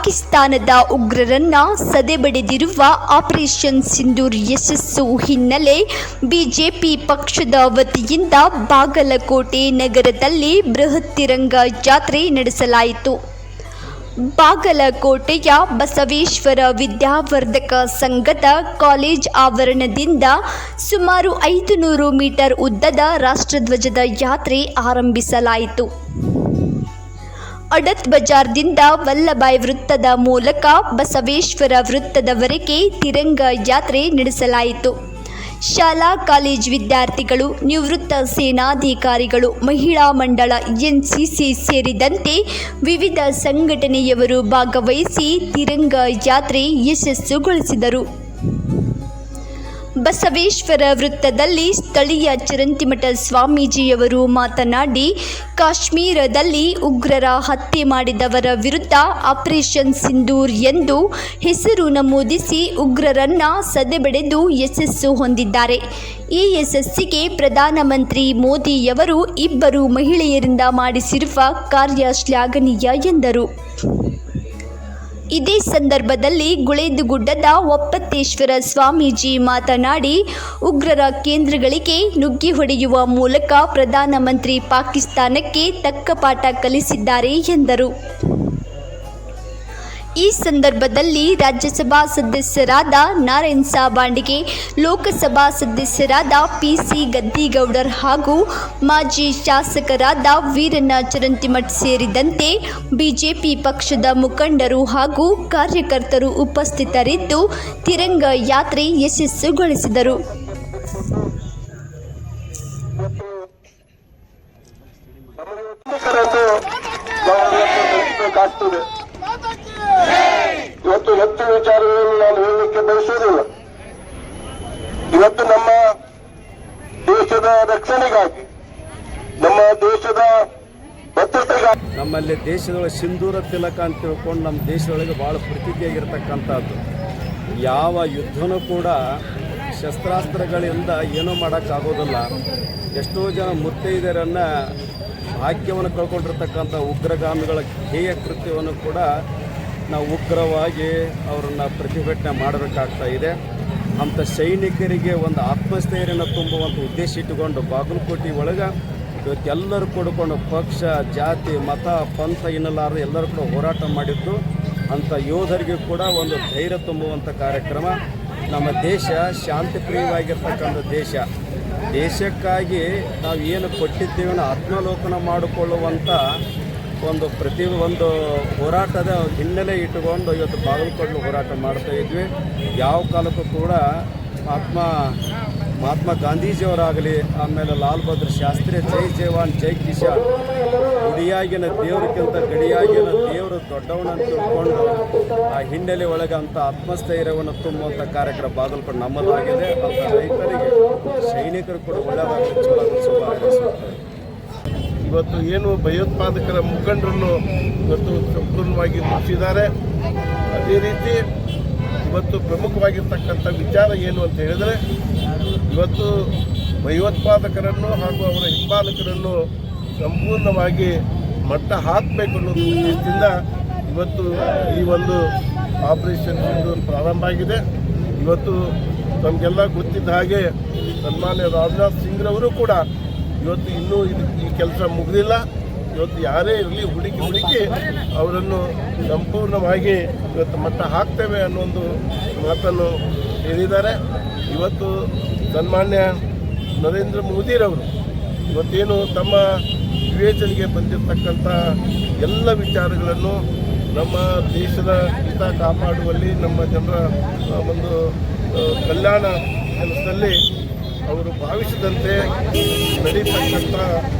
ಪಾಕಿಸ್ತಾನದ ಉಗ್ರರನ್ನ ಸದೆಬಡಿದಿರುವ ಆಪರೇಷನ್ ಸಿಂಧೂರ್ ಯಶಸ್ಸು ಹಿನ್ನೆಲೆ ಬಿಜೆಪಿ ಪಕ್ಷದ ವತಿಯಿಂದ ಬಾಗಲಕೋಟೆ ನಗರದಲ್ಲಿ ಬೃಹತ್ ತಿರಂಗ ಜಾತ್ರೆ ನಡೆಸಲಾಯಿತು. ಬಾಗಲಕೋಟೆಯ ಬಸವೇಶ್ವರ ವಿದ್ಯಾವರ್ಧಕ ಸಂಘದ ಕಾಲೇಜ್ ಆವರಣದಿಂದ ಸುಮಾರು 500 ಮೀಟರ್ ಉದ್ದದ ರಾಷ್ಟ್ರಧ್ವಜದ ಯಾತ್ರೆ ಆರಂಭಿಸಲಾಯಿತು. ಅಡತ್ ಬಜಾರ್ದಿಂದ ವಲ್ಲಭಾಯ್ ವೃತ್ತದ ಮೂಲಕ ಬಸವೇಶ್ವರ ವೃತ್ತದವರೆಗೆ ತಿರಂಗ ಯಾತ್ರೆ ನಡೆಸಲಾಯಿತು. ಶಾಲಾ ಕಾಲೇಜು ವಿದ್ಯಾರ್ಥಿಗಳು, ನಿವೃತ್ತ ಸೇನಾಧಿಕಾರಿಗಳು, ಮಹಿಳಾ ಮಂಡಳ, ಎನ್ಸಿಸಿ ಸೇರಿದಂತೆ ವಿವಿಧ ಸಂಘಟನೆಯವರು ಭಾಗವಹಿಸಿ ತಿರಂಗ ಯಾತ್ರೆ ಯಶಸ್ಸುಗೊಳಿಸಿದರು. ಬಸವೇಶ್ವರ ವೃತ್ತದಲ್ಲಿ ಸ್ಥಳೀಯ ಚರಂತಿಮಠ ಸ್ವಾಮೀಜಿಯವರು ಮಾತನಾಡಿ, ಕಾಶ್ಮೀರದಲ್ಲಿ ಉಗ್ರರ ಹತ್ಯೆ ಮಾಡಿದವರ ವಿರುದ್ಧ ಆಪರೇಷನ್ ಸಿಂಧೂರ್ ಎಂದು ಹೆಸರು ನಮೂದಿಸಿ ಉಗ್ರರನ್ನ ಸದೆಬಡೆದು ಯಶಸ್ಸು ಹೊಂದಿದ್ದಾರೆ. ಈ ಯಶಸ್ಸಿಗೆ ಪ್ರಧಾನಮಂತ್ರಿ ಮೋದಿಯವರು 2 ಮಹಿಳೆಯರಿಂದ ಮಾಡಿಸಿರುವ ಕಾರ್ಯ ಶ್ಲಾಘನೀಯ ಎಂದರು. ಇದೇ ಸಂದರ್ಭದಲ್ಲಿ ಗುಳೇದುಗುಡ್ಡದ ಒಪ್ಪತ್ತೇಶ್ವರ ಸ್ವಾಮೀಜಿ ಮಾತನಾಡಿ, ಉಗ್ರರ ಕೇಂದ್ರಗಳಿಗೆ ನುಗ್ಗಿ ಹೊಡೆಯುವ ಮೂಲಕ ಪ್ರಧಾನಮಂತ್ರಿ ಪಾಕಿಸ್ತಾನಕ್ಕೆ ತಕ್ಕ ಪಾಠ ಕಲಿಸಿದ್ದಾರೆ ಎಂದರು. ಈ ಸಂದರ್ಭದಲ್ಲಿ ರಾಜ್ಯಸಭಾ ಸದಸ್ಯರಾದ ನಾರಾಯಣ್ ಸಾಬಾಂಡಿಗೆ, ಲೋಕಸಭಾ ಸದಸ್ಯರಾದ ಪಿಸಿ ಗದ್ದಿಗೌಡರ್ ಹಾಗೂ ಮಾಜಿ ಶಾಸಕರಾದ ವೀರಣ್ಣ ಚರಂತಿಮಠ್ ಸೇರಿದಂತೆ ಬಿಜೆಪಿ ಪಕ್ಷದ ಮುಖಂಡರು ಹಾಗೂ ಕಾರ್ಯಕರ್ತರು ಉಪಸ್ಥಿತರಿದ್ದು ತಿರಂಗ ಯಾತ್ರೆ ಯಶಸ್ಸುಗೊಳಿಸಿದರು. ಇವತ್ತು ಹೆಚ್ಚು ವಿಚಾರಗಳನ್ನು ನಾನು ಹೇಳಲಿಕ್ಕೆ ಬಯಸುವುದಿಲ್ಲ. ಇವತ್ತು ನಮ್ಮ ದೇಶದ ರಕ್ಷಣೆಗಾಗಿ, ನಮ್ಮ ದೇಶದ ಭದ್ರತೆಗಾಗಿ, ನಮ್ಮಲ್ಲಿ ದೇಶದೊಳಗೆ ಸಿಂಧೂರ ತಿಲಕ ಅಂತ ತಿಳ್ಕೊಂಡು ನಮ್ಮ ದೇಶದೊಳಗೆ ಭಾಳ ಪ್ರತಿಜ್ಞೆಯಾಗಿರ್ತಕ್ಕಂಥದ್ದು. ಯಾವ ಯುದ್ಧನೂ ಕೂಡ ಶಸ್ತ್ರಾಸ್ತ್ರಗಳಿಂದ ಏನೂ ಮಾಡೋಕ್ಕಾಗೋದಿಲ್ಲ. ಎಷ್ಟೋ ಜನ ಮುತ್ತೈದೆಯರನ್ನು ಭಾಗ್ಯವನ್ನು ಕಳ್ಕೊಂಡಿರ್ತಕ್ಕಂಥ ಉಗ್ರಗಾಮಿಗಳ ಹೇಯ ಕೃತ್ಯವನ್ನು ಕೂಡ ನಾವು ಉಗ್ರವಾಗಿ ಅವರನ್ನು ಪ್ರತಿಭಟನೆ ಮಾಡಬೇಕಾಗ್ತಾ ಇದೆ. ಅಂಥ ಸೈನಿಕರಿಗೆ ಒಂದು ಆತ್ಮಸ್ಥೈರ್ಯನ ತುಂಬುವಂಥ ಉದ್ದೇಶ ಇಟ್ಟುಕೊಂಡು ಬಾಗಲಕೋಟೆ ಒಳಗೆ ಇವತ್ತೆಲ್ಲರೂ ಕೂಡಿಕೊಂಡು ಪಕ್ಷ, ಜಾತಿ, ಮತ, ಪಂಥ ಎನ್ನಲಾರದೆ ಎಲ್ಲರೂ ಕೂಡ ಹೋರಾಟ ಮಾಡಿದ್ದು. ಅಂಥ ಯೋಧರಿಗೆ ಕೂಡ ಒಂದು ಧೈರ್ಯ ತುಂಬುವಂಥ ಕಾರ್ಯಕ್ರಮ. ನಮ್ಮ ದೇಶ ಶಾಂತಿಪ್ರಿಯವಾಗಿರ್ತಕ್ಕಂಥ ದೇಶ. ದೇಶಕ್ಕಾಗಿ ನಾವು ಏನು ಕೊಟ್ಟಿದ್ದೇವೆ ಆತ್ಮಾವಲೋಕನ ಮಾಡಿಕೊಳ್ಳುವಂಥ ಒಂದು ಹೋರಾಟದ ಹಿನ್ನೆಲೆ ಇಟ್ಟುಕೊಂಡು ಇವತ್ತು ಬಾಗಲಕೋಟೆ ಹೋರಾಟ ಮಾಡ್ತಾ ಇದ್ವಿ. ಯಾವ ಕಾಲಕ್ಕೂ ಕೂಡ ಮಹಾತ್ಮ ಗಾಂಧೀಜಿಯವರಾಗಲಿ, ಆಮೇಲೆ ಲಾಲ್ ಬಹದ್ದೂರ್ ಶಾಸ್ತ್ರಿ, ಜೈ ಜವಾನ್ ಜೈ ಕಿಸಾನ್, ಗುಡಿಯಾಗಿನ ದೇವ್ರಿಗಿಂತ ಗಡಿಯಾಗಿನ ದೇವರು ದೊಡ್ಡವನಂತ ತಿಳ್ಕೊಂಡು ಆ ಹಿನ್ನೆಲೆ ಒಳಗೆ ಅಂಥ ಆತ್ಮಸ್ಥೈರ್ಯವನ್ನು ತುಂಬುವಂಥ ಕಾರ್ಯಕ್ರಮ ಬಾಗಲಕೋಟೆ ನಮ್ಮದಾಗಿದೆ. ಅಂಥ ರೈತರಿಗೆ, ಸೈನಿಕರು ಕೂಡ ಒಳ್ಳೆಯದಾಗಲಿ, ಶುಭ ಹಾರೈಸುತ್ತಾರೆ. ಇವತ್ತು ಏನು ಭಯೋತ್ಪಾದಕರ ಮುಖಂಡರನ್ನು ಇವತ್ತು ಸಂಪೂರ್ಣವಾಗಿ ಮುಗಿಸಿದ್ದಾರೆ. ಅದೇ ರೀತಿ ಇವತ್ತು ಪ್ರಮುಖವಾಗಿರ್ತಕ್ಕಂಥ ವಿಚಾರ ಏನು ಅಂತ ಹೇಳಿದರೆ, ಇವತ್ತು ಭಯೋತ್ಪಾದಕರನ್ನು ಹಾಗೂ ಅವರ ಹಿಂಬಾಲಕರನ್ನು ಸಂಪೂರ್ಣವಾಗಿ ಮಟ್ಟ ಹಾಕಬೇಕು ಅನ್ನೋ ಉದ್ದೇಶದಿಂದ ಇವತ್ತು ಈ ಒಂದು ಆಪರೇಷನ್ ಸಿಂಧೂರ್ ಪ್ರಾರಂಭ ಆಗಿದೆ. ಇವತ್ತು ನಮಗೆಲ್ಲ ಗೊತ್ತಿದ್ದ ಹಾಗೆ ಸನ್ಮಾನ್ಯ ರಾಜನಾಥ್ ಸಿಂಗ್ರವರು ಕೂಡ ಇವತ್ತು ಇನ್ನೂ ಈ ಕೆಲಸ ಮುಗಿದಿಲ್ಲ. ಇವತ್ತು ಯಾರೇ ಇರಲಿ ಹುಡುಕಿ ಅವರನ್ನು ಸಂಪೂರ್ಣವಾಗಿ ಇವತ್ತು ಮಟ್ಟ ಹಾಕ್ತೇವೆ ಅನ್ನೋ ಒಂದು ಮಾತನ್ನು ಹೇಳಿದ್ದಾರೆ. ಇವತ್ತು ಸನ್ಮಾನ್ಯ ನರೇಂದ್ರ ಮೋದಿರವರು ಇವತ್ತೇನು ತಮ್ಮ ವಿವೇಚನೆಗೆ ಬಂದಿರತಕ್ಕಂಥ ಎಲ್ಲ ವಿಚಾರಗಳನ್ನು ನಮ್ಮ ದೇಶದ ಹಿತ ಕಾಪಾಡುವಲ್ಲಿ, ನಮ್ಮ ಜನರ ಒಂದು ಕಲ್ಯಾಣ ಕೆಲಸದಲ್ಲಿ ಅವರು ಭಾವಿಸಿದಂತೆ ನಡೀತಕ್ಕಂಥ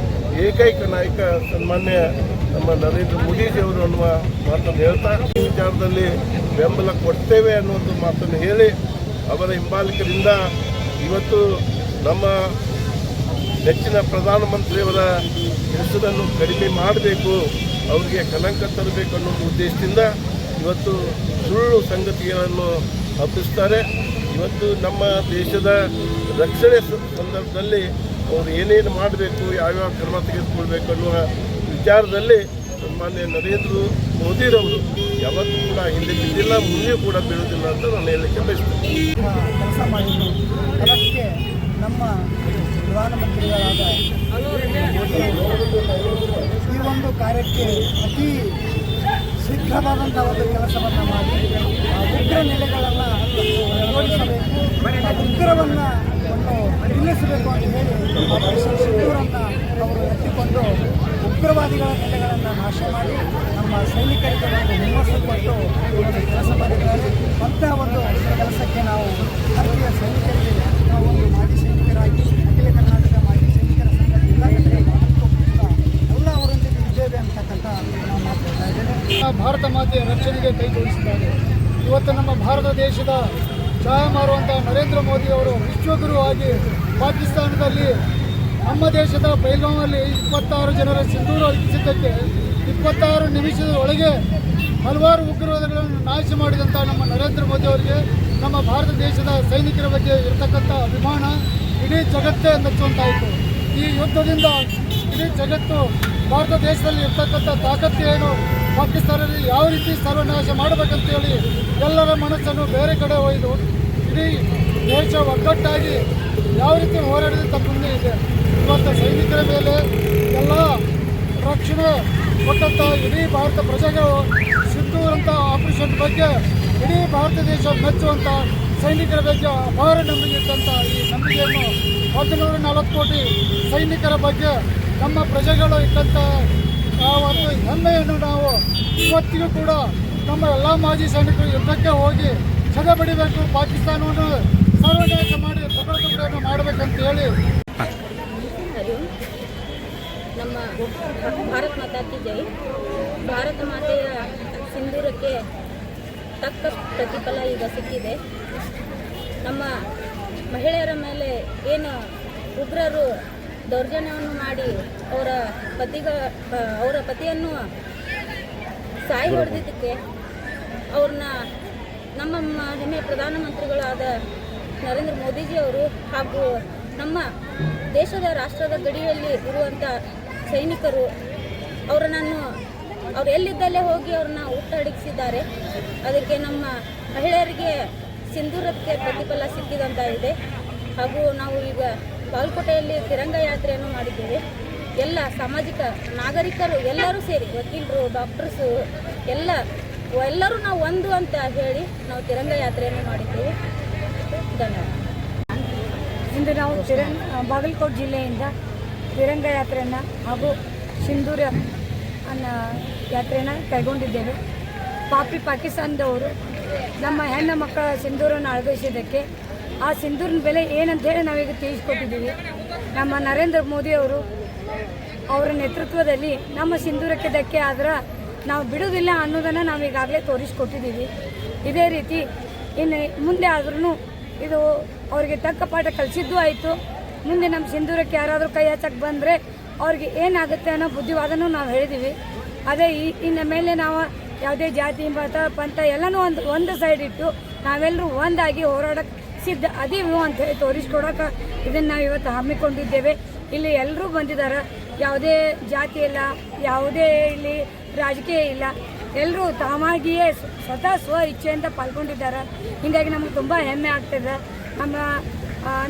ಏಕೈಕ ನಾಯಕ ಸನ್ಮಾನ್ಯ ನಮ್ಮ ನರೇಂದ್ರ ಮೋದಿಜಿಯವರು ಅನ್ನುವ ಮಾತನ್ನು ಹೇಳ್ತಾ ಈ ವಿಚಾರದಲ್ಲಿ ಬೆಂಬಲ ಕೊಡ್ತೇವೆ ಅನ್ನುವಂಥ ಮಾತನ್ನು ಹೇಳಿ ಅವರ ಹಿಂಬಾಲಕರಿಂದ ಇವತ್ತು ನಮ್ಮ ನೆಚ್ಚಿನ ಪ್ರಧಾನಮಂತ್ರಿಯವರ ಹೆಸರನ್ನು ಕಡಿಮೆ ಮಾಡಬೇಕು, ಅವರಿಗೆ ಕಳಂಕ ತರಬೇಕು ಅನ್ನೋ ಉದ್ದೇಶದಿಂದ ಇವತ್ತು ಸುಳ್ಳು ಸಂಗತಿಗಳನ್ನು ಹಬ್ಬಿಸ್ತಾರೆ. ಇವತ್ತು ನಮ್ಮ ದೇಶದ ರಕ್ಷಣೆ ಸಂದರ್ಭದಲ್ಲಿ ಅವರು ಏನೇನು ಮಾಡಬೇಕು, ಯಾವ್ಯಾವ ಕ್ರಮ ತೆಗೆದುಕೊಳ್ಬೇಕು ಅನ್ನುವ ವಿಚಾರದಲ್ಲಿ ಸನ್ಮಾನ್ಯ ನರೇಂದ್ರ ಮೋದಿರವರು ಯಾವತ್ತೂ ಕೂಡ ಹಿಂದೆ ಬಿದ್ದಿಲ್ಲ, ಮುಂದೆ ಕೂಡ ಬೀಳುವುದಿಲ್ಲ ಅಂತ ನಾನು ಹೇಳಲಿಕ್ಕೆ ಬಯಸ್ತೇನೆ. ಕೆಲಸ ಮಾಡಿದ್ದು ಅದಕ್ಕೆ ನಮ್ಮ ಪ್ರಧಾನಮಂತ್ರಿಗಳಾದ ಮೋದಿ ಈ ಒಂದು ಕಾರ್ಯಕ್ಕೆ ಅತಿ ಶೀಘ್ರವಾದಂಥ ಒಂದು ಕೆಲಸವನ್ನು ಮಾಡಿ ಉಗ್ರ ನೆಲೆಗಳನ್ನು ಓಡಿಸಬೇಕು, ಉಗ್ರವನ್ನು ನಿಲ್ಲಿಸಬೇಕು ಅಂತ ಹೇಳಿ ಆಪರೇಷನ್ ಸಿಂಧೂರನ್ನು ಅವರು ಎತ್ತಿಕೊಂಡು ಉಗ್ರವಾದಿಗಳ ನೆಲೆಗಳನ್ನು ನಾಶ ಮಾಡಿ ನಮ್ಮ ಸೈನಿಕರಿಗೆ ಒಂದು ಹುಮ್ಮಸ್ಸು ಕೊಟ್ಟು ಒಂದು ಕೆಲಸ ಮಾಡಿದ್ದಾರೆ. ಅಂತಹ ಒಂದು ಕೆಲಸಕ್ಕೆ ನಾವು ಭಾರತೀಯ ಸೈನಿಕರಿಗೆ ನಾವು ಒಂದು ಮಾಜಿ ಸೈನಿಕರಾಗಿ ಅಖಿಲ ಕರ್ನಾಟಕ ಮಾಜಿ ಸೈನಿಕರ ಸಂಘ ಜಿಲ್ಲಾಘಟಕ ಎಲ್ಲ ಅವರೊಂದಿಗೆ ಇದ್ದೇವೆ ಅಂತಕ್ಕಂಥ ನಾವು ಮಾತಾಡ್ತಾ ಇದ್ದೇನೆ. ಭಾರತ ಮಾತೆಯ ರಕ್ಷಣೆಗೆ ಕೈ ಜೋಡಿಸಿದ್ದಾರೆ. ಇವತ್ತು ನಮ್ಮ ಭಾರತ ದೇಶದ ಛಾಯ ಮಾರುವಂಥ ನರೇಂದ್ರ ಮೋದಿ ಅವರು ವಿಶ್ವಗುರು ಆಗಿ ಪಾಕಿಸ್ತಾನದಲ್ಲಿ ನಮ್ಮ ದೇಶದ ಪೈಲ್ವಾನಲ್ಲಿ 26 ಜನರ ಸಿಂಧೂರ ಅರ್ಪಿಸಿದ್ದಕ್ಕೆ 26 ನಿಮಿಷದ ಒಳಗೆ ಹಲವಾರು ಉಗ್ರವಾದಗಳನ್ನು ನಾಶ ಮಾಡಿದಂಥ ನಮ್ಮ ನರೇಂದ್ರ ಮೋದಿ ಅವರಿಗೆ ನಮ್ಮ ಭಾರತ ದೇಶದ ಸೈನಿಕರ ಬಗ್ಗೆ ಇರತಕ್ಕಂಥ ಅಭಿಮಾನ ಇಡೀ ಜಗತ್ತೇ ಮೆಚ್ಚುವಂತಾಯಿತು. ಈ ಯುದ್ಧದಿಂದ ಇಡೀ ಜಗತ್ತು ಭಾರತ ದೇಶದಲ್ಲಿ ಇರ್ತಕ್ಕಂಥ ತಾಕತ್ತು ಏನು, ಪಾಕಿಸ್ತಾನದಲ್ಲಿ ಯಾವ ರೀತಿ ಸರ್ವನಾಶ ಮಾಡಬೇಕಂತೇಳಿ ಎಲ್ಲರ ಮನಸ್ಸನ್ನು ಬೇರೆ ಕಡೆ ಒಯ್ದು ಇಡೀ ದೇಶ ಒಗ್ಗಟ್ಟಾಗಿ ಯಾವ ರೀತಿ ಹೋರಾಡಿದ ಮುಂದೆ ಇದೆ. ಇವತ್ತು ಸೈನಿಕರ ಮೇಲೆ ಎಲ್ಲ ರಕ್ಷಣೆ ಕೊಟ್ಟಂಥ ಇಡೀ ಭಾರತ ಪ್ರಜೆಗಳು ಸಿಂಧೂರಂಥ ಆಪರೇಷನ್ ಬಗ್ಗೆ ಇಡೀ ಭಾರತ ದೇಶ ಮೆಚ್ಚುವಂಥ ಸೈನಿಕರ ಬಗ್ಗೆ ಅಪಾರ ನಂಬಿಕೆ ಇದ್ದಂಥ ಈ ನಂಬಿಕೆಯನ್ನು 140 ಕೋಟಿ ಸೈನಿಕರ ಬಗ್ಗೆ ನಮ್ಮ ಪ್ರಜೆಗಳು ಇಟ್ಟಂಥ ಒಂದು ಹೆಮ್ಮೆಯನ್ನು ನಾವು ಇವತ್ತಿಗೂ ಕೂಡ ನಮ್ಮ ಎಲ್ಲ ಮಾಜಿ ಸೈನಿಕರು ಯುದ್ಧಕ್ಕೆ ಹೋಗಿ ಸದೆ ಬಡಿಬೇಕು, ಪಾಕಿಸ್ತಾನವನ್ನು ಸರ್ವನಾಶ ಮಾಡಿ ಪ್ರಕೃತಿಯನ್ನು ಮಾಡಬೇಕಂತ ಹೇಳಿ ನಮ್ಮ ಭಾರತ ಮಾತಾ ಕಿ ಜೈ. ಭಾರತ ಮಾತೆಯ ಸಿಂಧೂರಕ್ಕೆ ತಕ್ಕ ಪ್ರತಿಫಲ ಈಗ ಸಿಕ್ಕಿದೆ. ನಮ್ಮ ಮಹಿಳೆಯರ ಮೇಲೆ ಏನು ಉಗ್ರರು ದೌರ್ಜನ್ಯವನ್ನು ಮಾಡಿ ಅವರ ಪತಿಯನ್ನು ಸಾಯಿ ಹೊಡೆದಿದ್ದಕ್ಕೆ ಅವ್ರನ್ನ ನಮ್ಮ ಹೆಮ್ಮೆಯ ಪ್ರಧಾನಮಂತ್ರಿಗಳಾದ ನರೇಂದ್ರ ಮೋದಿಜಿಯವರು ಹಾಗೂ ನಮ್ಮ ದೇಶದ ರಾಷ್ಟ್ರದ ಗಡಿಯಲ್ಲಿ ಇರುವಂಥ ಸೈನಿಕರು ಅವ್ರು ಎಲ್ಲಿದ್ದಲ್ಲೇ ಹೋಗಿ ಅವ್ರನ್ನ ಹುಟ್ಟಡಗಿಸಿದ್ದಾರೆ. ಅದಕ್ಕೆ ನಮ್ಮ ಮಹಿಳೆಯರಿಗೆ ಸಿಂಧೂರಕ್ಕೆ ಪ್ರತಿಫಲ ಸಿಕ್ಕಿದಂತ ಇದೆ. ಹಾಗೂ ನಾವು ಈಗ ಬಾಗಲಕೋಟೆಯಲ್ಲಿ ತಿರಂಗ ಯಾತ್ರೆಯನ್ನು ಮಾಡಿದ್ದೇವೆ. ಎಲ್ಲ ಸಾಮಾಜಿಕ ನಾಗರಿಕರು ಎಲ್ಲರೂ ಸೇರಿ, ವಕೀಲರು, ಡಾಕ್ಟರ್ಸು ಎಲ್ಲರೂ ನಾವು ಒಂದು ಅಂತ ಹೇಳಿ ನಾವು ತಿರಂಗ ಯಾತ್ರೆಯನ್ನು ಮಾಡಿದ್ದೇವೆ. ಧನ್ಯವಾದ. ಇಂದು ನಾವು ಬಾಗಲಕೋಟೆ ಜಿಲ್ಲೆಯಿಂದ ತಿರಂಗ ಯಾತ್ರೆಯನ್ನು ಹಾಗೂ ಸಿಂಧೂರ ಅನ್ನೋ ಯಾತ್ರೆಯನ್ನು ಕೈಗೊಂಡಿದ್ದೇವೆ. ಪಾಕಿಸ್ತಾನದವರು ನಮ್ಮ ಹೆಣ್ಣು ಮಕ್ಕಳ ಸಿಂಧೂರನ್ನು ಅಳವಡಿಸಿದ್ದಕ್ಕೆ ಆ ಸಿಂಧೂರಿನ ಬೆಲೆ ಏನಂತೇಳಿ ನಾವೀಗ ತಿಳಿಸ್ಕೊಟ್ಟಿದ್ದೀವಿ. ನಮ್ಮ ನರೇಂದ್ರ ಮೋದಿಯವರು ಅವರ ನೇತೃತ್ವದಲ್ಲಿ ನಮ್ಮ ಸಿಂಧೂರಕ್ಕೆ ಧಕ್ಕೆ ಆದ್ರೆ ನಾವು ಬಿಡುವುದಿಲ್ಲ ಅನ್ನೋದನ್ನು ನಾವು ಈಗಾಗಲೇ ತೋರಿಸ್ಕೊಟ್ಟಿದ್ದೀವಿ. ಇದೇ ರೀತಿ ಇನ್ನು ಮುಂದೆ ಆದ್ರೂ ಇದು ಅವರಿಗೆ ತಕ್ಕ ಪಾಠ ಕಲಿಸಿದ್ದು ಆಯಿತು. ಮುಂದೆ ನಮ್ಮ ಸಿಂಧೂರಕ್ಕೆ ಯಾರಾದರೂ ಕೈ ಹಚ್ಚಕ್ಕೆ ಬಂದರೆ ಅವ್ರಿಗೆ ಏನಾಗುತ್ತೆ ಅನ್ನೋ ಬುದ್ಧಿವಾದನೂ ನಾವು ಹೇಳಿದ್ದೀವಿ. ಅದೇ ಇನ್ನು ಮೇಲೆ ನಾವು ಯಾವುದೇ ಜಾತಿ ಮತ ಪಂಥ ಎಲ್ಲನೂ ಒಂದು ಸೈಡ್ ಇಟ್ಟು ನಾವೆಲ್ಲರೂ ಒಂದಾಗಿ ಹೋರಾಡಕ್ಕೆ ಸಿದ್ಧ ಅದೀವು ಅಂತೇಳಿ ತೋರಿಸ್ಕೊಡೋಕೆ ಇದನ್ನು ನಾವು ಇವತ್ತು ಹಮ್ಮಿಕೊಂಡಿದ್ದೇವೆ. ಇಲ್ಲಿ ಎಲ್ಲರೂ ಬಂದಿದ್ದಾರೆ. ಯಾವುದೇ ಜಾತಿ ಇಲ್ಲ, ಯಾವುದೇ ಇಲ್ಲಿ ರಾಜಕೀಯ ಇಲ್ಲ, ಎಲ್ಲರೂ ತಾವಾಗಿಯೇ ಸ್ವತಃ ಸ್ವ ಇಚ್ಛೆಯಿಂದ ಪಾಲ್ಗೊಂಡಿದ್ದಾರೆ. ಹೀಗಾಗಿ ನಮಗೆ ತುಂಬ ಹೆಮ್ಮೆ ಆಗ್ತದೆ.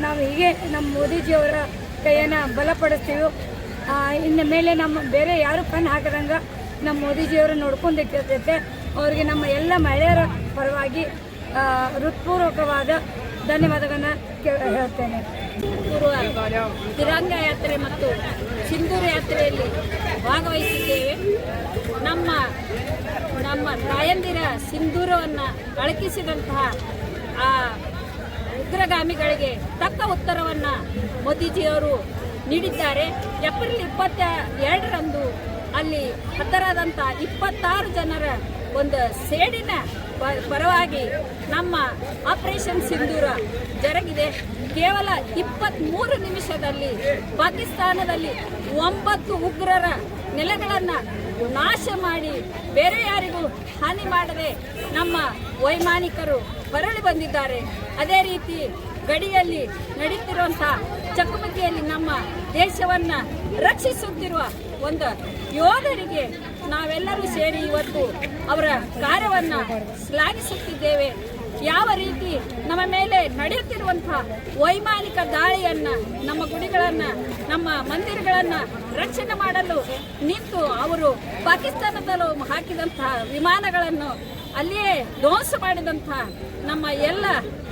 ನಾವು ಹೀಗೆ ನಮ್ಮ ಮೋದಿಜಿಯವರ ಕೈಯನ್ನು ಬಲಪಡಿಸ್ತೀವಿ. ಇನ್ನು ಮೇಲೆ ನಮ್ಮ ಬೇರೆ ಯಾರು ಕಣ್ಣು ಹಾಕದಂಗೆ ನಮ್ಮ ಮೋದಿಜಿಯವರು ನೋಡ್ಕೊಂಡಿರ್ತೈತೆ. ಅವರಿಗೆ ನಮ್ಮ ಎಲ್ಲ ಮಹಿಳೆಯರ ಪರವಾಗಿ ಹೃತ್ಪೂರ್ವಕವಾದ ಧನ್ಯವಾದಗಳನ್ನು ಹೇಳ್ತೇನೆ. ತಿರಂಗ ಯಾತ್ರೆ ಮತ್ತು ಸಿಂಧೂರ ಯಾತ್ರೆಯಲ್ಲಿ ಭಾಗವಹಿಸಿದ್ದೇವೆ. ನಮ್ಮ ತಾಯಂದಿರ ಸಿಂಧೂರವನ್ನು ಅಳಕಿಸಿದಂತಹ ಆ ಉಗ್ರಗಾಮಿಗಳಿಗೆ ತಕ್ಕ ಉತ್ತರವನ್ನು ಮೋದಿಜಿಯವರು ನೀಡಿದ್ದಾರೆ. ಏಪ್ರಿಲ್ 22ರಂದು ಅಲ್ಲಿ ಹತರಾದಂಥ 26 ಜನರ ಒಂದು ಸೇಡಿನ ಪರವಾಗಿ ನಮ್ಮ ಆಪರೇಷನ್ ಸಿಂಧೂರ ಜರುಗಿದೆ. ಕೇವಲ 23 ನಿಮಿಷದಲ್ಲಿ ಪಾಕಿಸ್ತಾನದಲ್ಲಿ 9 ಉಗ್ರರ ನೆಲೆಗಳನ್ನು ನಾಶ ಮಾಡಿ ಬೇರೆ ಯಾರಿಗೂ ಹಾನಿ ಮಾಡದೆ ನಮ್ಮ ವೈಮಾನಿಕರು ಹೊರಳಿ ಬಂದಿದ್ದಾರೆ. ಅದೇ ರೀತಿ ಗಡಿಯಲ್ಲಿ ನಡೀತಿರುವಂಥ ಚಕಮಕಿಯಲ್ಲಿ ನಮ್ಮ ದೇಶವನ್ನು ರಕ್ಷಿಸುತ್ತಿರುವ ಒಂದು ಯೋಧರಿಗೆ ನಾವೆಲ್ಲರೂ ಸೇರಿ ಇವತ್ತು ಅವರ ಕಾರ್ಯವನ್ನು ಶ್ಲಾಘಿಸುತ್ತಿದ್ದೇವೆ. ಯಾವ ರೀತಿ ನಮ್ಮ ಮೇಲೆ ನಡೆಯುತ್ತಿರುವಂತಹ ವೈಮಾನಿಕ ದಾಳಿಯನ್ನು, ನಮ್ಮ ಗುಡಿಗಳನ್ನು, ನಮ್ಮ ಮಂದಿರಗಳನ್ನು ರಕ್ಷಣೆ ಮಾಡಲು ನಿಂತು ಅವರು ಪಾಕಿಸ್ತಾನದಲ್ಲೂ ಹಾಕಿದಂತಹ ವಿಮಾನಗಳನ್ನು ಅಲ್ಲಿಯೇ ಧ್ವಂಸ ಮಾಡಿದಂತಹ ನಮ್ಮ ಎಲ್ಲ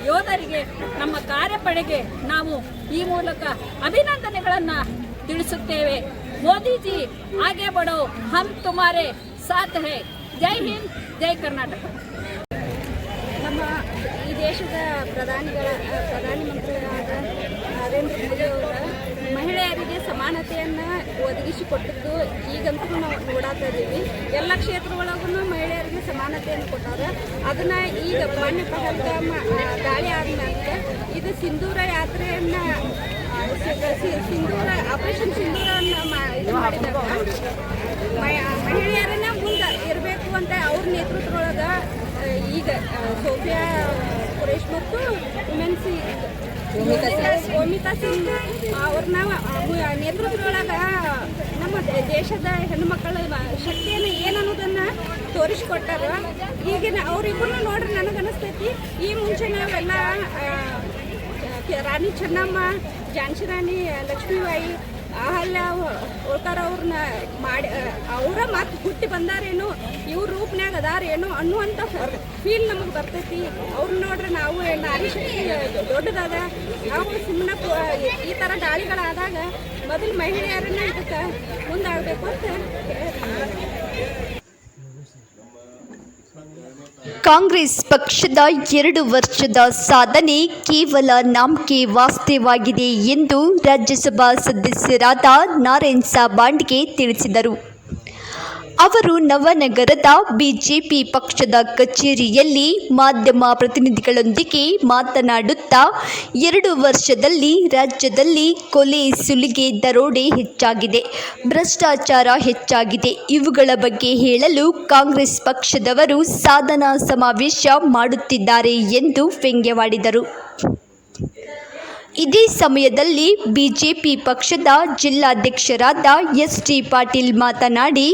ಯೋಧರಿಗೆ, ನಮ್ಮ ಕಾರ್ಯಪಡೆಗೆ ನಾವು ಈ ಮೂಲಕ ಅಭಿನಂದನೆಗಳನ್ನು ತಿಳಿಸುತ್ತೇವೆ. ಮೋದಿಜಿ ಆಗೆ ಬಡೋ, ಹಮ್ ತುಮಾರೆ ಸಾಥ್ ಹೈ. ಜೈ ಹಿಂದ್, ಜೈ ಕರ್ನಾಟಕ. ನಮ್ಮ ಈ ದೇಶದ ಪ್ರಧಾನಮಂತ್ರಿಗಳಾದ ನರೇಂದ್ರ ಮೋದಿ ಅವರ ಮಹಿಳೆಯರಿಗೆ ಸಮಾನತೆಯನ್ನು ಒದಗಿಸಿಕೊಟ್ಟಿದ್ದು ಈಗಂತೂ ನಾವು ನೋಡಾತಾ ಇದ್ದೀವಿ. ಎಲ್ಲ ಕ್ಷೇತ್ರಗಳಾಗೂ ಮಹಿಳೆಯರಿಗೆ ಸಮಾನತೆಯನ್ನು ಕೊಟ್ಟಾರೆ. ಅದನ್ನು ಈಗ ಮಾನ್ಯ ಪಹಲ್ಗಾಮ್ ದಾಳಿ ಆದಮೇಲೆ ಇದು ಸಿಂಧೂರ ಯಾತ್ರೆಯನ್ನು ಆಪರೇಷನ್ ಸಿಂಧೂರವನ್ನು ಇದು ಮಾಡಿದಾಗ ಮಹಿಳೆಯರನ್ನ ಮುಂದೆ ಇರಬೇಕು ಅಂತ ಅವ್ರ ನೇತೃತ್ವದೊಳಗೆ ಈಗ ಸೋಫಿಯಾ ಕುರೇಶ್ ಮತ್ತು ವುಮೆನ್ಸ್ ಓಮಿತಾ ಸಿಂಗ್ ಅವ್ರನ್ನ ನೇತೃತ್ವದೊಳಗೆ ನಮ್ಮ ದೇಶದ ಹೆಣ್ಣುಮಕ್ಕಳ ಶಕ್ತಿಯನ್ನು ಏನನ್ನೋದನ್ನು ತೋರಿಸಿಕೊಟ್ಟಾರ. ಈಗಿನ ಅವರಿಬ್ಬರನ್ನ ನೋಡ್ರಿ ನನಗನ್ನಿಸ್ತೈತಿ ಈ ಮುಂಚೆ ನಾವೆಲ್ಲ ರಾಣಿ ಚೆನ್ನಮ್ಮ, ಝಾನ್ಸಿ ರಾಣಿ ಲಕ್ಷ್ಮೀಬಾಯಿ, ಅಹಲ್ಯ ಹೋಳ್ಕರ್ ಅವ್ರನ್ನ ಮಾಡಿ ಅವರ ಮಾತು ಹುಟ್ಟಿ ಬಂದಾರೇನೋ, ಇವ್ರ ರೂಪನ್ಯಾಗ ಅದಾರೇನೋ ಅನ್ನುವಂಥ ಫೀಲ್ ನಮಗೆ ಬರ್ತೈತಿ. ಅವ್ರನ್ನ ನೋಡ್ರೆ ನಾವು ನಾರಿ ಶಕ್ತಿ ದೊಡ್ಡದಾದ, ನಾವು ಸುಮ್ಮನೆ ಈ ಥರ ದಾಳಿಗಳಾದಾಗ ಮೊದಲು ಮಹಿಳೆಯರನ್ನ ಇದಕ್ಕೆ ಮುಂದಾಗಬೇಕು ಅಂತ ಕಾಂಗ್ರೆಸ್ ಪಕ್ಷದ 2 ವರ್ಷದ ಸಾಧನೆ ಕೇವಲ ನಾಮಕೆ ವಾಸ್ತವವಾಗಿದೆ ಎಂದು ರಾಜ್ಯಸಭಾ ಸದಸ್ಯರಾದ ನಾರಾಯಣ್ ಸಾಬಾಂಡ್ಗೆ ತಿಳಿಸಿದರು. ಅವರು ನವನಗರದ ಬಿಜೆಪಿ ಪಕ್ಷದ ಕಚೇರಿಯಲ್ಲಿ ಮಾಧ್ಯಮ ಪ್ರತಿನಿಧಿಗಳೊಂದಿಗೆ ಮಾತನಾಡುತ್ತಾ 2 ವರ್ಷದಲ್ಲಿ ರಾಜ್ಯದಲ್ಲಿ ಕೊಲೆ, ಸುಲಿಗೆ, ದರೋಡೆ ಹೆಚ್ಚಾಗಿದೆ, ಭ್ರಷ್ಟಾಚಾರ ಹೆಚ್ಚಾಗಿದೆ. ಇವುಗಳ ಬಗ್ಗೆ ಹೇಳಲು ಕಾಂಗ್ರೆಸ್ ಪಕ್ಷದವರು ಸಾಧನಾ ಸಮಾವೇಶ ಮಾಡುತ್ತಿದ್ದಾರೆ ಎಂದು ವ್ಯಂಗ್ಯವಾಡಿದರು. ಇದೇ ಸಮಯದಲ್ಲಿ ಬಿಜೆಪಿ ಪಕ್ಷದ ಜಿಲ್ಲಾಧ್ಯಕ್ಷರಾದ ಎಸ್.ಟಿ. ಪಾಟೀಲ್ ಮಾತನಾಡಿ,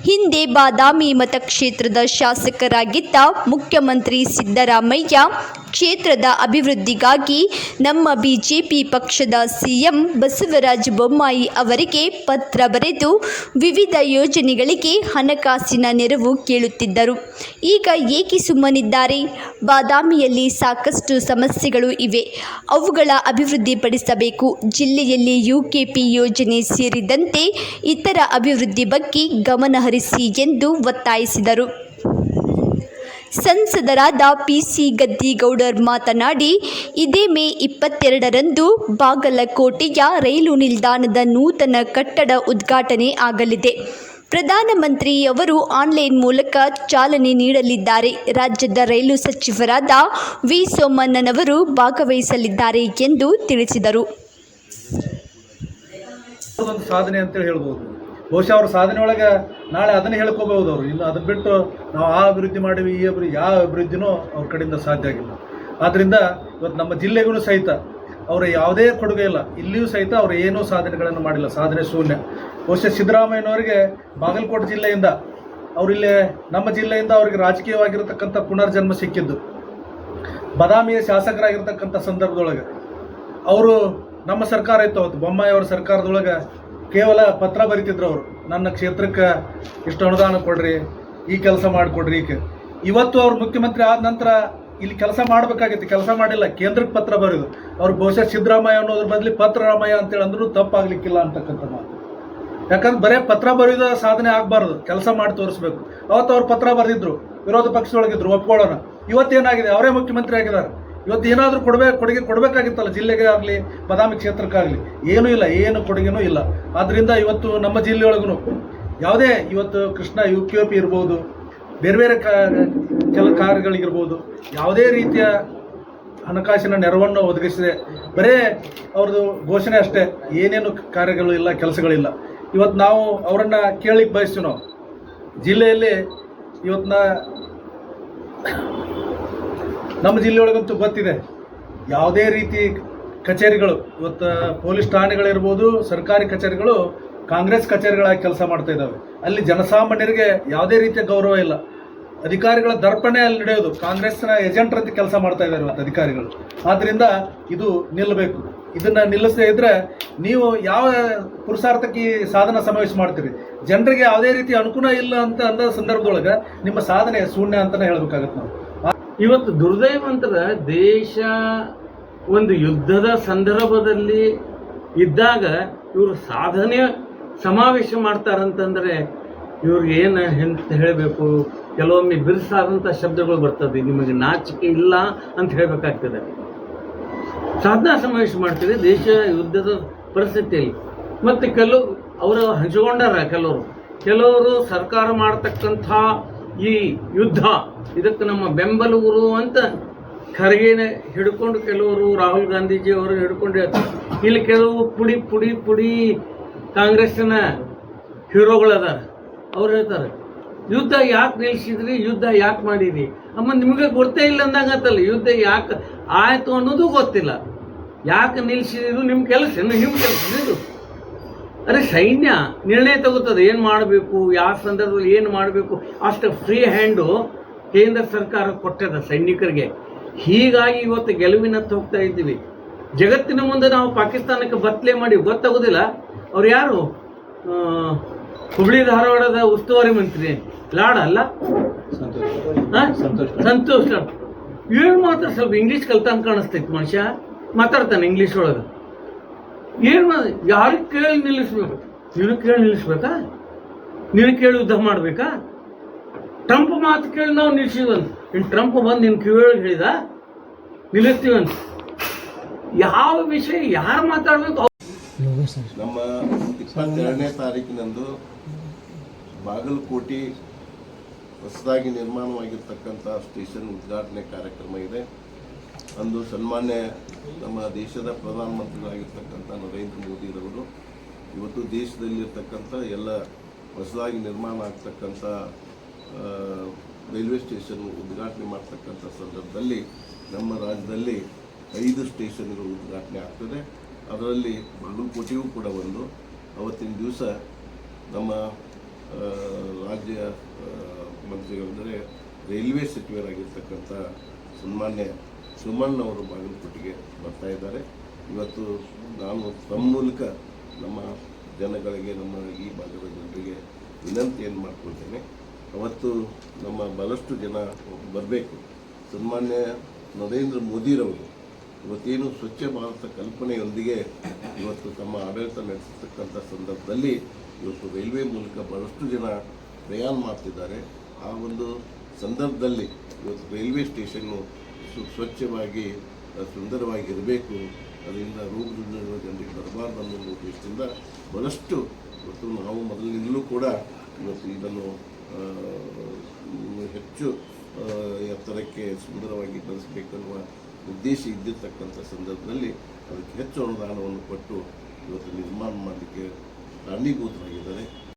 ಹಿಂದೆ ಬಾದಾಮಿ ಮತಕ್ಷೇತ್ರದ ಶಾಸಕರಾಗಿದ್ದ ಮುಖ್ಯಮಂತ್ರಿ ಸಿದ್ದರಾಮಯ್ಯ ಕ್ಷೇತ್ರದ ಅಭಿವೃದ್ಧಿಗಾಗಿ ನಮ್ಮ ಬಿಜೆಪಿ ಪಕ್ಷದ ಸಿಎಂ ಬಸವರಾಜ ಬೊಮ್ಮಾಯಿ ಅವರಿಗೆ ಪತ್ರ ಬರೆದು ವಿವಿಧ ಯೋಜನೆಗಳಿಗೆ ಹಣಕಾಸಿನ ನೆರವು ಕೇಳುತ್ತಿದ್ದರು. ಈಗ ಏಕೆ ಸುಮ್ಮನಿದ್ದಾರೆ? ಬಾದಾಮಿಯಲ್ಲಿ ಸಾಕಷ್ಟು ಸಮಸ್ಯೆಗಳು ಇವೆ, ಅವುಗಳ ಅಭಿವೃದ್ಧಿಪಡಿಸಬೇಕು. ಜಿಲ್ಲೆಯಲ್ಲಿ ಯುಕೆಪಿ ಯೋಜನೆ ಸೇರಿದಂತೆ ಇತರ ಅಭಿವೃದ್ಧಿ ಬಗ್ಗೆ ಗಮನ ಹರಿಸಿ ಎಂದು ಒತ್ತಾಯಿಸಿದರು. ಸಂಸದರಾದ ಪಿಸಿ ಗದ್ದಿಗೌಡರ್ ಮಾತನಾಡಿ, ಇದೇ ಮೇ 22ರಂದು ಬಾಗಲಕೋಟೆಯ ರೈಲು ನಿಲ್ದಾಣದ ನೂತನ ಕಟ್ಟಡ ಉದ್ಘಾಟನೆ ಆಗಲಿದೆ. ಪ್ರಧಾನಮಂತ್ರಿಯವರು ಆನ್ಲೈನ್ ಮೂಲಕ ಚಾಲನೆ ನೀಡಲಿದ್ದಾರೆ. ರಾಜ್ಯದ ರೈಲು ಸಚಿವರಾದ ವಿ ಸೋಮಣ್ಣನವರು ಭಾಗವಹಿಸಲಿದ್ದಾರೆ ಎಂದು ತಿಳಿಸಿದರು. ಸಾಧನೆ ಅಂತೇಳಿ ಹೇಳ್ಬೋದು. ಬಹುಶಃ ಅವ್ರ ಸಾಧನೆ ಒಳಗೆ ನಾಳೆ ಅದನ್ನು ಹೇಳ್ಕೋಬಹುದು ಅವರು. ಇಲ್ಲ ಅದನ್ನು ಬಿಟ್ಟು ನಾವು ಆ ಅಭಿವೃದ್ಧಿ ಮಾಡಿವಿ, ಈ ಅಭಿವೃದ್ಧಿ, ಯಾವ ಅಭಿವೃದ್ಧಿನೂ ಅವ್ರ ಕಡೆಯಿಂದ ಸಾಧ್ಯ ಆಗಿಲ್ಲ. ಆದ್ದರಿಂದ ಇವತ್ತು ನಮ್ಮ ಜಿಲ್ಲೆಗೂ ಸಹಿತ ಅವರ ಯಾವುದೇ ಕೊಡುಗೆ ಇಲ್ಲ. ಇಲ್ಲಿಯೂ ಸಹಿತ ಅವರು ಏನೂ ಸಾಧನೆಗಳನ್ನು ಮಾಡಿಲ್ಲ, ಸಾಧನೆ ಶೂನ್ಯ. ಬಹುಶಃ ಸಿದ್ದರಾಮಯ್ಯನವರಿಗೆ ಬಾಗಲಕೋಟೆ ಜಿಲ್ಲೆಯಿಂದ ಅವರಿಲ್ಲೇ ನಮ್ಮ ಜಿಲ್ಲೆಯಿಂದ ಅವರಿಗೆ ರಾಜಕೀಯವಾಗಿರತಕ್ಕಂಥ ಪುನರ್ಜನ್ಮ ಸಿಕ್ಕಿದ್ದು. ಬಾದಾಮಿಯ ಶಾಸಕರಾಗಿರ್ತಕ್ಕಂಥ ಸಂದರ್ಭದೊಳಗೆ ಅವರು ನಮ್ಮ ಸರ್ಕಾರ ಇತ್ತು ಅವತ್ತು, ಬೊಮ್ಮಾಯಿ ಅವರ ಸರ್ಕಾರದೊಳಗೆ ಕೇವಲ ಪತ್ರ ಬರೀತಿದ್ರು ಅವರು, ನನ್ನ ಕ್ಷೇತ್ರಕ್ಕೆ ಇಷ್ಟು ಅನುದಾನ ಕೊಡ್ರಿ, ಈ ಕೆಲಸ ಮಾಡಿಕೊಡ್ರಿ. ಇವತ್ತು ಅವ್ರು ಮುಖ್ಯಮಂತ್ರಿ ಆದ ನಂತರ ಇಲ್ಲಿ ಕೆಲಸ ಮಾಡಬೇಕಾಗಿತ್ತು, ಕೆಲಸ ಮಾಡಿಲ್ಲ, ಕೇಂದ್ರಕ್ಕೆ ಪತ್ರ ಬರೆದು ಅವ್ರು ಬಹುಶಃ ಸಿದ್ದರಾಮಯ್ಯ ಅನ್ನೋದ್ರ ಬದಲಿ ಪತ್ರರಾಮಯ್ಯ ಅಂತೇಳಿ ಅಂದ್ರೂ ತಪ್ಪಾಗಲಿಕ್ಕಿಲ್ಲ ಅಂತಕ್ಕಂಥ ಮಾತು. ಯಾಕಂದ್ರೆ ಬರೇ ಪತ್ರ ಬರೆಯೋದ ಸಾಧನೆ ಆಗಬಾರ್ದು, ಕೆಲಸ ಮಾಡಿ ತೋರಿಸ್ಬೇಕು. ಅವತ್ತು ಅವ್ರು ಪತ್ರ ಬರೆದಿದ್ರು, ವಿರೋಧ ಪಕ್ಷದೊಳಗಿದ್ರು, ಒಪ್ಕೊಳ್ಳೋಣ. ಇವತ್ತೇನಾಗಿದೆ, ಅವರೇ ಮುಖ್ಯಮಂತ್ರಿ ಆಗಿದ್ದಾರೆ. ಇವತ್ತು ಏನಾದರೂ ಕೊಡುಗೆ ಕೊಡಬೇಕಾಗಿತ್ತಲ್ಲ, ಜಿಲ್ಲೆಗೆ ಆಗಲಿ ಬಾದಾಮಿ ಕ್ಷೇತ್ರಕ್ಕಾಗಲಿ. ಏನೂ ಇಲ್ಲ, ಏನು ಕೊಡುಗೆನೂ ಇಲ್ಲ. ಆದ್ದರಿಂದ ಇವತ್ತು ನಮ್ಮ ಜಿಲ್ಲೆಯೊಳಗೂ ಯಾವುದೇ ಇವತ್ತು ಕೃಷ್ಣ ಯುಕೆಪಿ ಇರ್ಬೋದು, ಬೇರೆ ಬೇರೆ ಕೆಲ ಕಾರ್ಯಗಳಿಗಿರ್ಬೋದು, ಯಾವುದೇ ರೀತಿಯ ಹಣಕಾಸಿನ ನೆರವನ್ನು ಒದಗಿಸಿದೆ. ಬರೇ ಅವ್ರದ್ದು ಘೋಷಣೆ ಅಷ್ಟೇ, ಏನೇನು ಕಾರ್ಯಗಳು ಇಲ್ಲ, ಕೆಲಸಗಳಿಲ್ಲ. ಇವತ್ತು ನಾವು ಅವರನ್ನು ಕೇಳಲಿಕ್ಕೆ ಬಯಸ್ತೀವಿ. ನಾವು ಜಿಲ್ಲೆಯಲ್ಲಿ ಇವತ್ತು ನಮ್ಮ ಜಿಲ್ಲೆಯೊಳಗಂತೂ ಗೊತ್ತಿದೆ ಯಾವುದೇ ರೀತಿ ಕಚೇರಿಗಳು ಇವತ್ತು ಪೊಲೀಸ್ ಠಾಣೆಗಳಿರ್ಬೋದು, ಸರ್ಕಾರಿ ಕಚೇರಿಗಳು ಕಾಂಗ್ರೆಸ್ ಕಚೇರಿಗಳಾಗಿ ಕೆಲಸ ಮಾಡ್ತಾ ಇದ್ದಾವೆ. ಅಲ್ಲಿ ಜನಸಾಮಾನ್ಯರಿಗೆ ಯಾವುದೇ ರೀತಿಯ ಗೌರವ ಇಲ್ಲ. ಅಧಿಕಾರಿಗಳ ದರ್ಪಣೆ ಅಲ್ಲಿ ನಡೆಯೋದು. ಕಾಂಗ್ರೆಸ್ನ ಏಜೆಂಟ್ರಂತೆ ಕೆಲಸ ಮಾಡ್ತಾ ಇದ್ದಾರೆ ಇವತ್ತು ಅಧಿಕಾರಿಗಳು. ಆದ್ದರಿಂದ ಇದು ನಿಲ್ಲಬೇಕು. ಇದನ್ನು ನಿಲ್ಲಿಸದೇ ಇದ್ದರೆ ನೀವು ಯಾವ ಪುರುಷಾರ್ಥಕ್ಕೆ ಈ ಸಾಧನ ಸಮಾವೇಶ ಮಾಡ್ತೀರಿ? ಜನರಿಗೆ ಯಾವುದೇ ರೀತಿ ಅನುಕೂಲ ಇಲ್ಲ ಅಂತ ಅಂದ ಸಂದರ್ಭದೊಳಗೆ ನಿಮ್ಮ ಸಾಧನೆ ಶೂನ್ಯ ಅಂತಲೇ ಹೇಳಬೇಕಾಗತ್ತೆ ನಾವು. ಇವತ್ತು ದುರ್ದೈವಂತರ ದೇಶ ಒಂದು ಯುದ್ಧದ ಸಂದರ್ಭದಲ್ಲಿ ಇದ್ದಾಗ ಇವರು ಸಾಧನೆ ಸಮಾವೇಶ ಮಾಡ್ತಾರಂತಂದರೆ ಇವ್ರಿಗೆ ಏನು ಎಂತ ಹೇಳಬೇಕು? ಕೆಲವೊಮ್ಮೆ ಬಿರುಸಾದಂಥ ಶಬ್ದಗಳು ಬರ್ತದೆ. ನಿಮಗೆ ನಾಚಿಕೆ ಇಲ್ಲ ಅಂತ ಹೇಳಬೇಕಾಗ್ತದೆ. ಸಾಧನಾ ಸಮಾವೇಶ ಮಾಡ್ತೀರಿ ದೇಶ ಯುದ್ಧದ ಪರಿಸ್ಥಿತಿಯಲ್ಲಿ. ಮತ್ತು ಅವರು ಹಂಚಿಕೊಂಡಾರ. ಕೆಲವರು ಸರ್ಕಾರ ಮಾಡ್ತಕ್ಕಂಥ ಈ ಯುದ್ಧ ಇದಕ್ಕೆ ನಮ್ಮ ಬೆಂಬಲವರು ಅಂತ ಖರ್ಗೆನ ಹಿಡ್ಕೊಂಡು, ಕೆಲವರು ರಾಹುಲ್ ಗಾಂಧೀಜಿ ಅವರು ಹಿಡ್ಕೊಂಡು ಹೇಳ್ತಾರೆ. ಇಲ್ಲಿ ಕೆಲವು ಪುಡಿ ಕಾಂಗ್ರೆಸ್ಸಿನ ಹೀರೋಗಳದಾರ. ಅವ್ರು ಹೇಳ್ತಾರೆ, ಯುದ್ಧ ಯಾಕೆ ನಿಲ್ಲಿಸಿದ್ರಿ, ಯುದ್ಧ ಯಾಕೆ ಮಾಡಿರಿ? ಅಮ್ಮ ನಿಮಗೆ ಗೊತ್ತೇ ಇಲ್ಲ ಅಂದಂಗತ್ತಲ್ಲ. ಯುದ್ಧ ಯಾಕೆ ಆಯಿತು ಅನ್ನೋದು ಗೊತ್ತಿಲ್ಲ. ಯಾಕೆ ನಿಲ್ಲಿಸಿದ್ರು ನಿಮ್ಮ ಕೆಲಸ ಇದು. ಅರೆ ಸೈನ್ಯ ನಿರ್ಣಯ ತಗೋತದೆ ಏನು ಮಾಡಬೇಕು, ಯಾವ ಸಂದರ್ಭದಲ್ಲಿ ಏನು ಮಾಡಬೇಕು. ಅಷ್ಟು ಫ್ರೀ ಹ್ಯಾಂಡು ಕೇಂದ್ರ ಸರ್ಕಾರ ಕೊಟ್ಟದ ಸೈನಿಕರಿಗೆ. ಹೀಗಾಗಿ ಇವತ್ತು ಗೆಲುವಿನತ್ತ ಹೋಗ್ತಾ ಇದ್ದೀವಿ. ಜಗತ್ತಿನ ಮುಂದೆ ನಾವು ಪಾಕಿಸ್ತಾನಕ್ಕೆ ಬತ್ತಲೆ ಮಾಡಿ ಗೊತ್ತಾಗೋದಿಲ್ಲ. ಅವ್ರು ಯಾರು? ಹುಬ್ಳಿ ಧಾರವಾಡದ ಉಸ್ತುವಾರಿ ಮಂತ್ರಿ ಲಾಡ ಅಲ್ಲ, ಸಂತೋಷ್ ಲಾಡ್. ಏನು ಮಾತ್ರ ಸ್ವಲ್ಪ ಇಂಗ್ಲೀಷ್ ಕಲ್ತಂಗೆ ಕಾಣಿಸ್ತೈತಿ. ಮನುಷ್ಯ ಮಾತಾಡ್ತಾನೆ ಇಂಗ್ಲೀಷ್ ಒಳಗೆ. ಏನು ಯಾರಿಗೆ ಕೇಳಿ ನಿಲ್ಲಿಸ್ಬೇಕು? ನೀನು ಕೇಳಿ ನಿಲ್ಲಿಸ್ಬೇಕಾ? ನೀನು ಕೇಳಿ ಯುದ್ಧ ಮಾಡಬೇಕಾ? ಟ್ರಂಪ್ ಮಾತು ಕೇಳಿ ನಾವು ನಿಲ್ಲಿಸಿವಂತ. ಇನ್ನು ಟ್ರಂಪ್ ಬಂದು ನಿನ್ನ ಕಿವಿಯೊಳಗೆ ಹೇಳಿದ ನಿಲ್ಲಿಸ್ತೀವಂತ. ಯಾವ ವಿಷಯ ಯಾರು ಮಾತಾಡಬೇಕು? ನಮ್ಮ 22ನೇ ತಾರೀಕಿನಂದು ಬಾಗಲಕೋಟೆ ಹೊಸದಾಗಿ ನಿರ್ಮಾಣವಾಗಿರ್ತಕ್ಕಂಥ ಸ್ಟೇಷನ್ ಉದ್ಘಾಟನೆ ಕಾರ್ಯಕ್ರಮ ಇದೆ. ಅಂದು ಸನ್ಮಾನ್ಯ ನಮ್ಮ ದೇಶದ ಪ್ರಧಾನಮಂತ್ರಿಗಳಾಗಿರ್ತಕ್ಕಂಥ ನರೇಂದ್ರ ಮೋದಿರವರು ಇವತ್ತು ದೇಶದಲ್ಲಿರ್ತಕ್ಕಂಥ ಎಲ್ಲ ಹೊಸದಾಗಿ ನಿರ್ಮಾಣ ಆಗ್ತಕ್ಕಂಥ ರೈಲ್ವೆ ಸ್ಟೇಷನ್ ಉದ್ಘಾಟನೆ ಮಾಡ್ತಕ್ಕಂಥ ಸಂದರ್ಭದಲ್ಲಿ ನಮ್ಮ ರಾಜ್ಯದಲ್ಲಿ 5 ಸ್ಟೇಷನ್ಗಳು ಉದ್ಘಾಟನೆ ಆಗ್ತದೆ. ಅದರಲ್ಲಿ ಬಾಗಲಕೋಟೆಯೂ ಕೂಡ ಒಂದು. ಅವತ್ತಿನ ದಿವಸ ನಮ್ಮ ರಾಜ್ಯ ಮಂತ್ರಿಗಳೆಂದರೆ ರೈಲ್ವೆ ಸಚಿವರಾಗಿರ್ತಕ್ಕಂಥ ಸನ್ಮಾನ್ಯ ಸುಮಣ್ಣ ಅವರು ಬಾಗಲಕೋಟೆಗೆ ಬರ್ತಾ ಇದ್ದಾರೆ. ಇವತ್ತು ನಾನು ತಮ್ಮ ಮೂಲಕ ನಮ್ಮ ಜನಗಳಿಗೆ, ನಮ್ಮ ಈ ಭಾಗದ ಜನರಿಗೆ ವಿನಂತಿಯನ್ನು ಮಾಡ್ಕೊಳ್ತೇನೆ. ಅವತ್ತು ನಮ್ಮ ಬಹಳಷ್ಟು ಜನ ಬರಬೇಕು. ಸನ್ಮಾನ್ಯ ನರೇಂದ್ರ ಮೋದಿರವರು ಇವತ್ತೇನು ಸ್ವಚ್ಛ ಭಾರತ ಕಲ್ಪನೆಯೊಂದಿಗೆ ಇವತ್ತು ತಮ್ಮ ಆಡಳಿತ ನಡೆಸತಕ್ಕಂಥ ಸಂದರ್ಭದಲ್ಲಿ ಇವತ್ತು ರೈಲ್ವೆ ಮೂಲಕ ಬಹಳಷ್ಟು ಜನ ಪ್ರಯಾಣ ಮಾಡ್ತಿದ್ದಾರೆ. ಆ ಒಂದು ಸಂದರ್ಭದಲ್ಲಿ ಇವತ್ತು ರೈಲ್ವೆ ಸ್ಟೇಷನ್ನು ಸ್ವಚ್ಛವಾಗಿ ಸುಂದರವಾಗಿರಬೇಕು, ಅದರಿಂದ ರೋಗ ರುಜಿನಗಳು ಜನರಿಗೆ ಬರಬಾರ್ದು ಅನ್ನೋ ಉದ್ದೇಶದಿಂದ ಬಹಳಷ್ಟು ಇವತ್ತು ನಾವು ಮೊದಲಿನಿಂದಲೂ ಕೂಡ ಇವತ್ತು ಇದನ್ನು ಹೆಚ್ಚು ಎತ್ತರಕ್ಕೆ ಸುಂದರವಾಗಿ ಬೆಳೆಸಬೇಕನ್ನುವ ಉದ್ದೇಶ ಇದ್ದಿರ್ತಕ್ಕಂಥ ಸಂದರ್ಭದಲ್ಲಿ ಅದಕ್ಕೆ ಹೆಚ್ಚು ಅನುದಾನವನ್ನು ಕೊಟ್ಟು ಇವತ್ತು ನಿರ್ಮಾಣ ಮಾಡಲಿಕ್ಕೆ ಕಾರಣೀಭೂತರಾಗಿದ್ದಾರೆ.